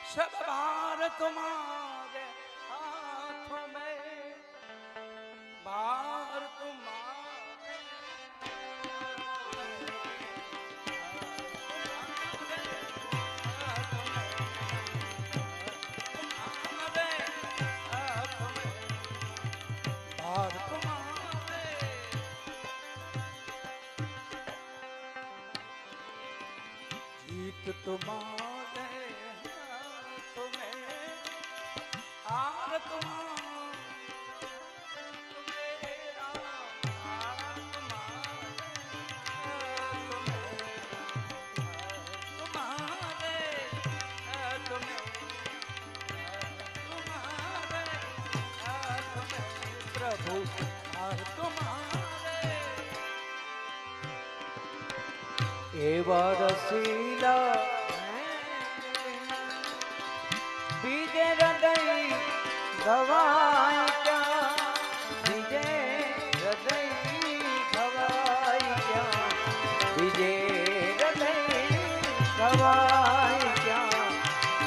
सब भार तुम्हारे हाथों में, भार तुम्हारे हाथों में, भार तुम्हारे जीत तुम्हारे हाथों में, हार तुम्हारे प्रभु हार तुम्हारे एवा रसीला बीजे हृदय गवाई क्या, बीजे हृदय गवाई क्या, बीजे हृदय गवाई क्या,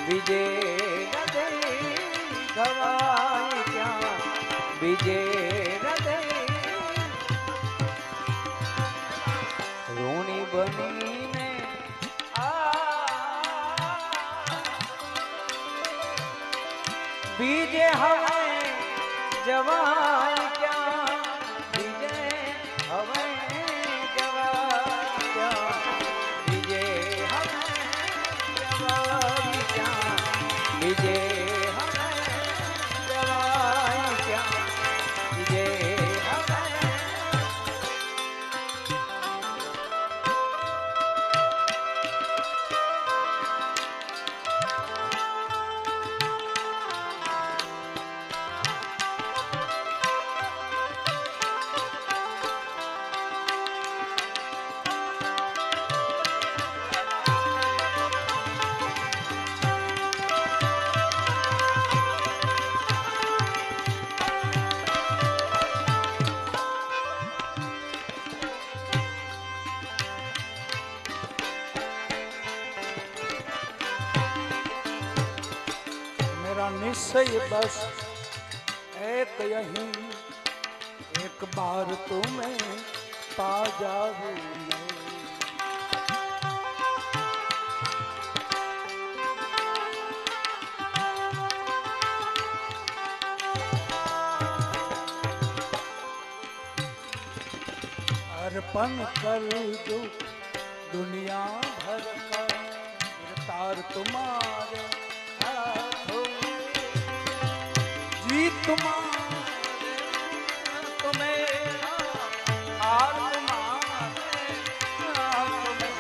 बीजे हृदय गवाई क्या, बीजे हृदय ऋणी बनीने बीजे हवे जवाई क्या, बीजे हवे जवाई क्या, बीजे हवे जवाई क्या, बीजे हवे जवाई क्या, बीजे हवे निश्चय बस एक यही, एक बार तुम्हें पा जाऊं मैं। अर्पण कर दो दुनिया भर का तार तुम्हारे हाथों में, जीत तुम्हारे तुम्हें हार तुम्हारे हाथों में,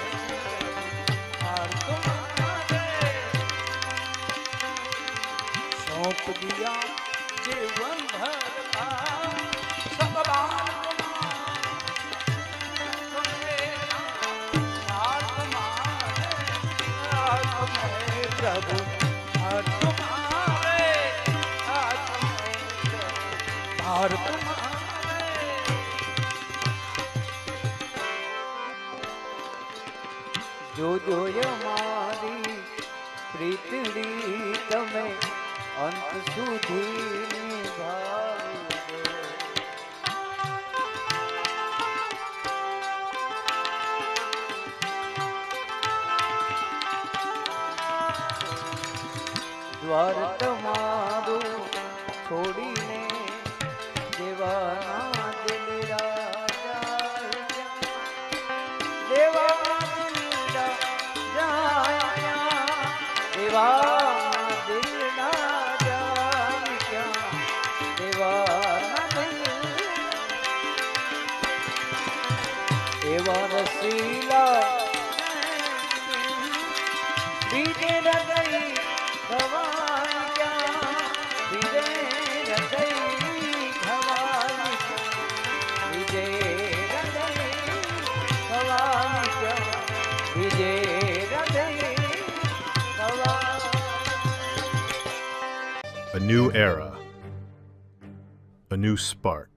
हार तुम्हारे सौंप दिया जीवन भर का सब भार प्रभु हार तुम्हारे हाथ में, हार तुम्हारे जो जो हमारी प्रीतड़ी तमे अंत सुधी निभावो। દ્વાર તમારું છોડીને દેવાના દિલ રાજા, દેવાના દિલ રાજા, દેવાના દિલ રાજા ક્યાં, દેવાના દિલ એવા રસીલા બીજે હૃદય गवाई क्या, बीजे हृदय गवाई क्या, बीजे हृदय गवाई क्या, बीजे हृदय गवाई। A new era, a new spark.